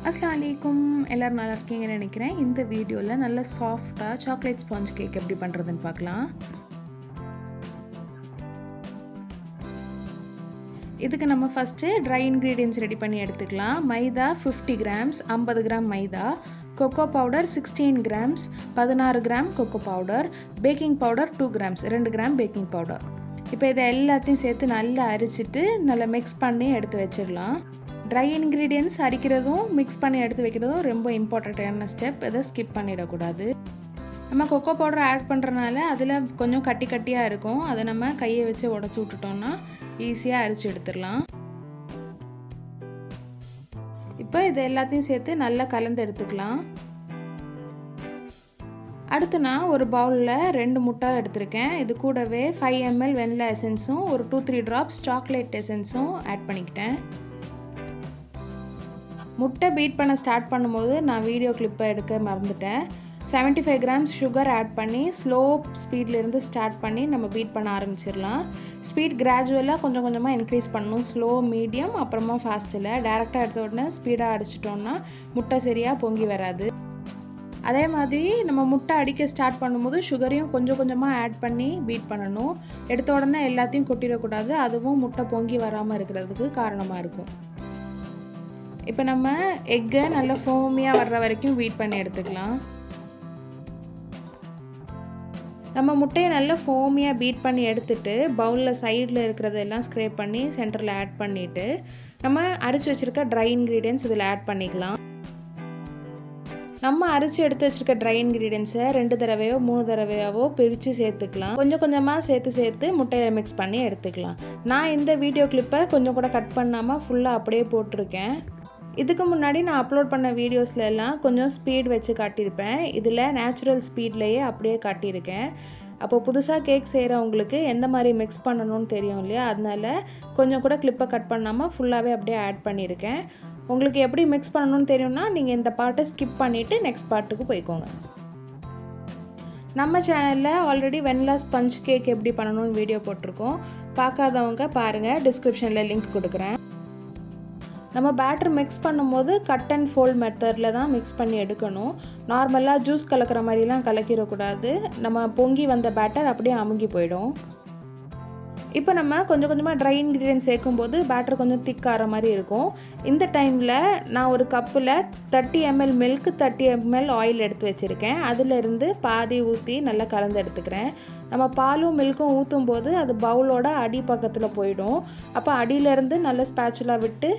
அஸ்ஸலாமு அலைக்கும். எல்லாரும் நல்லா இருக்கீங்கன்னு நினைக்கிறேன். இந்த வீடியோவில் நல்ல சாஃப்டாக சாக்லேட் ஸ்பாஞ்ச் கேக் எப்படி பண்ணுறதுன்னு பார்க்கலாம். இதுக்கு நம்ம ஃபஸ்ட்டு ட்ரை இன்க்ரீடியன்ஸ் ரெடி பண்ணி எடுத்துக்கலாம். Maida 50 grams, 50 gram maida, cocoa powder 16 grams, 16 gram cocoa powder, baking powder 2 grams, 2 gram baking powder. இப்போ இதை எல்லாத்தையும் சேர்த்து நல்லா அரிச்சிட்டு நல்லா மிக்ஸ் பண்ணி எடுத்து வச்சிடலாம். ட்ரை இன்க்ரீடியன்ஸ் அரிக்கிறதும் மிக்ஸ் பண்ணி எடுத்து வைக்கிறதும் ரொம்ப இம்பார்ட்டண்ட்டான ஸ்டெப். இதை ஸ்கிப் பண்ணிடக்கூடாது. நம்ம கொக்கோ பவுடர் ஆட் பண்ணுறனால அதில் கொஞ்சம் கட்டி கட்டியாக இருக்கும். அதை நம்ம கையை வச்சு உடச்சி விட்டுட்டோம்னா ஈஸியாக அரிச்சு எடுத்துடலாம். இப்போ இதை எல்லாத்தையும் சேர்த்து நல்லா கலந்து எடுத்துக்கலாம். அடுத்து நான் ஒரு பவுலில் 2 முட்டை எடுத்திருக்கேன். இது கூடவே 5 ml வெனிலா எசன்ஸும் ஒரு 2-3 ட்ராப்ஸ் சாக்லேட் எசன்ஸும் ஆட் பண்ணிக்கிட்டேன். முட்டை பீட் பண்ண ஸ்டார்ட் பண்ணும்போது நான் வீடியோ கிளிப்பை எடுக்க மறந்துட்டேன். 75 கிராம்ஸ் சுகர் ஆட் பண்ணி ஸ்லோ ஸ்பீட்லேருந்து ஸ்டார்ட் பண்ணி நம்ம பீட் பண்ண ஆரம்பிச்சிடலாம். ஸ்பீட் கிராஜுவலாக கொஞ்சம் கொஞ்சமாக இன்க்ரீஸ் பண்ணணும். ஸ்லோ, மீடியம், அப்புறமா ஃபாஸ்ட்டில். டேரெக்டாக எடுத்த உடனே ஸ்பீடாக அடிச்சிட்டோம்னா முட்டை சரியாக பொங்கி வராது. அதே மாதிரி நம்ம முட்டை அடிக்க ஸ்டார்ட் பண்ணும்போது சுகரையும் கொஞ்சம் கொஞ்சமாக ஆட் பண்ணி பீட் பண்ணணும். எடுத்த உடனே எல்லாத்தையும் கொட்டிடக்கூடாது. அதுவும் முட்டை பொங்கி வராமல் இருக்கிறதுக்கு காரணமாக இருக்கும். இப்போ நம்ம எக்கை நல்லா ஃபோமியாக வர்ற வரைக்கும் பீட் பண்ணி எடுத்துக்கலாம். நம்ம முட்டையை நல்லா ஃபோமியாக பீட் பண்ணி எடுத்துட்டு பவுலில் சைடில் இருக்கிறதெல்லாம் ஸ்க்ரேப் பண்ணி சென்டரில் ஆட் பண்ணிவிட்டு நம்ம அரைச்சி வச்சுருக்க ட்ரை இன்க்ரீடியன்ஸ் இதில் ஆட் பண்ணிக்கலாம். நம்ம அரைச்சி எடுத்து வச்சுருக்க ட்ரை இன்க்ரீடியன்ஸை 2 தடவையோ 3 தடவையாவோ பிரித்து சேர்த்துக்கலாம். கொஞ்சம் கொஞ்சமாக சேர்த்து முட்டையை மிக்ஸ் பண்ணி எடுத்துக்கலாம். நான் இந்த வீடியோ கிளிப்பை கொஞ்சம் கூட கட் பண்ணாமல் ஃபுல்லாக அப்படியே போட்டிருக்கேன். இதுக்கு முன்னாடி நான் அப்லோட் பண்ண வீடியோஸில் எல்லாம் கொஞ்சம் ஸ்பீட் வச்சு காட்டியிருப்பேன். இதில் நேச்சுரல் ஸ்பீட்லேயே அப்படியே காட்டியிருக்கேன். அப்போ புதுசாக கேக் செய்கிறவங்களுக்கு எந்த மாதிரி மிக்ஸ் பண்ணணும்னு தெரியும் இல்லையா, அதனால கொஞ்சம் கூட கிளிப்பை கட் பண்ணாமல் ஃபுல்லாகவே அப்படியே ஆட் பண்ணியிருக்கேன். உங்களுக்கு எப்படி மிக்ஸ் பண்ணணும்னு தெரியும்னா நீங்கள் இந்த பார்ட்டை ஸ்கிப் பண்ணிவிட்டு நெக்ஸ்ட் பார்ட்டுக்கு போய்க்கோங்க. நம்ம சேனலில் ஆல்ரெடி வெனிலா ஸ்பஞ்ச் கேக் எப்படி பண்ணணும்னு வீடியோ போட்டிருக்கோம். பார்க்காதவங்க பாருங்கள், டிஸ்கிரிப்ஷனில் லிங்க் கொடுக்குறேன். நம்ம பேட்டர் மிக்ஸ் பண்ணும்போது கட் அண்ட் ஃபோல்ட் மெத்தடில் தான் மிக்ஸ் பண்ணி எடுக்கணும். நார்மலாக ஜூஸ் கலக்கிற மாதிரிலாம் கலக்கிடக்கூடாது. நம்ம பொங்கி வந்த பேட்டர் அப்படியே அமுங்கி போயிடும். இப்போ நம்ம கொஞ்சம் கொஞ்சமாக ட்ரை இன்க்ரீடியன்ஸ் சேர்க்கும்போது பேட்டர் கொஞ்சம் திக்காகிற மாதிரி இருக்கும். இந்த டைமில் நான் ஒரு கப்பில் 30 ml மில்க், 30 ml ஆயில் எடுத்து வச்சுருக்கேன். அதிலிருந்து பாதி ஊற்றி நல்லா கலந்து எடுத்துக்கிறேன். நம்ம பாலும் மில்க்கும் ஊற்றும் போது அது பவுலோட அடி பக்கத்தில் போயிடும். அப்போ அடியிலேருந்து நல்ல ஸ்பேச்சுலாக விட்டு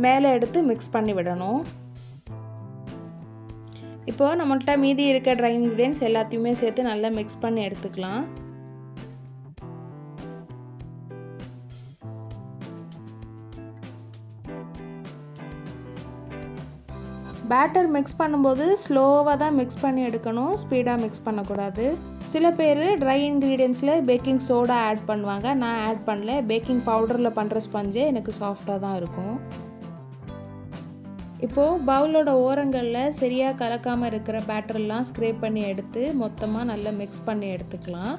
மேலே எடுத்து மிக்ஸ் பண்ணி விடணும். இப்போது நம்மள்கிட்ட மீதி இருக்க ட்ரை இன்க்ரீடியன்ஸ் எல்லாத்தையுமே சேர்த்து நல்லா மிக்ஸ் பண்ணி எடுத்துக்கலாம். பேட்டர் மிக்ஸ் பண்ணும்போது ஸ்லோவாக தான் மிக்ஸ் பண்ணி எடுக்கணும், ஸ்பீடாக மிக்ஸ் பண்ணக்கூடாது. சில பேர் ட்ரை இன்க்ரீடியன்ஸில் பேக்கிங் சோடா ஆட் பண்ணுவாங்க. நான் ஆட் பண்ணல. பேக்கிங் பவுடரில் பண்ணுற ஸ்பஞ்சே எனக்கு சாஃப்டாக தான் இருக்கும். இப்போது பவுலோட ஓரங்களில் சரியாக கலக்காமல் இருக்கிற பேட்டர்லாம் ஸ்க்ரேப் பண்ணி எடுத்து மொத்தமாக நல்லா மிக்ஸ் பண்ணி எடுத்துக்கலாம்.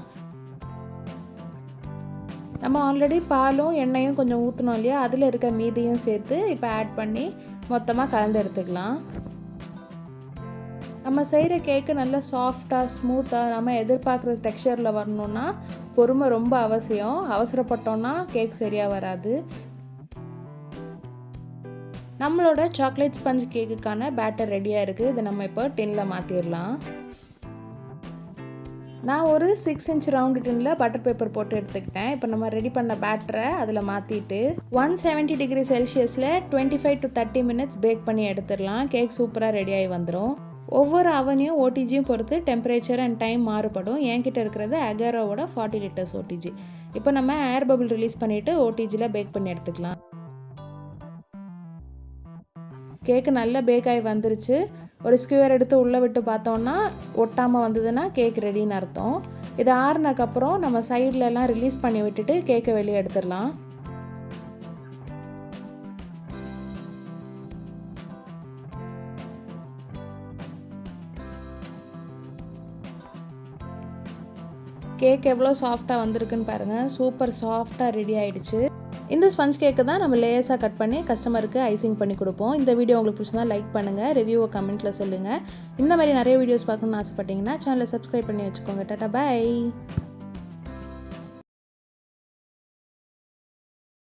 நம்ம ஆல்ரெடி பாலும் எண்ணெயும் கொஞ்சம் ஊற்றினோம் இல்லையா, அதில் இருக்க மீதியும் சேர்த்து இப்போ ஆட் பண்ணி மொத்தமாக கலந்து எடுத்துக்கலாம். நம்ம செய்கிற கேக்கு நல்லா சாஃப்டாக ஸ்மூத்தாக நம்ம எதிர்பார்க்குற டெக்ஸ்சரில் வரணுன்னா பொறுமை ரொம்ப அவசியம். அவசரப்பட்டோன்னா கேக் சரியாக வராது. நம்மளோட சாக்லேட் ஸ்பஞ்ச் கேக்குக்கான பேட்டர் ரெடியாக இருக்குது. இதை நம்ம இப்போ டின்னில் மாற்றிடலாம். நான் ஒரு 6 inch ரவுண்டு டின்னில் பட்டர் பேப்பர் போட்டு எடுத்துக்கிட்டேன். இப்போ நம்ம ரெடி பண்ண பேட்டரை அதில் மாற்றிட்டு 170 டிகிரி செல்சியஸில் 25 to 30 minutes பேக் பண்ணி எடுத்துடலாம். கேக் சூப்பராக ரெடியாகி வந்துடும். ஒவ்வொரு அவனையும் ஓடிஜியும் பொறுத்து டெம்பரேச்சர் அண்ட் டைம் மாறுபடும். என்கிட்ட இருக்கிறது அகேரோவோட 40 liters ஓடிஜி. இப்போ நம்ம ஏர் பபிள் ரிலீஸ் பண்ணிவிட்டு ஓடிஜியில் பேக் பண்ணி எடுத்துக்கலாம். கேக்கு நல்லா பேக் ஆகி வந்துருச்சு. ஒரு ஸ்க்யூவர் எடுத்து உள்ளே விட்டு பார்த்தோன்னா ஒட்டாமல் வந்ததுன்னா கேக் ரெடின்னு அர்த்தம். இது ஆறுனக்கப்புறம் நம்ம சைட்லலாம் ரிலீஸ் பண்ணி விட்டுட்டு கேக்கை வெளியே எடுத்துடலாம். கேக் எவ்வளோ சாஃப்டாக வந்திருக்குன்னு பாருங்கள். சூப்பர் சாஃப்டாக ரெடி ஆகிடுச்சு. இந்த ஸ்பஞ்ச் கேக்கு தான் நம்ம லேயர்ஸாக கட் பண்ணி கஸ்டமருக்கு ஐசிங் பண்ணி கொடுப்போம். இந்த வீடியோ உங்களுக்கு பிடிச்சிருந்தா லைக் பண்ணுங்கள், ரிவ்யூவை கமெண்ட்டில் சொல்லுங்கள். இந்த மாதிரி நிறைய வீடியோஸ் பார்க்கணுன்னு ஆசைப்பட்டீங்கன்னா சேனலை சப்ஸ்கிரைப் பண்ணி வச்சுக்கோங்க. Tata bye.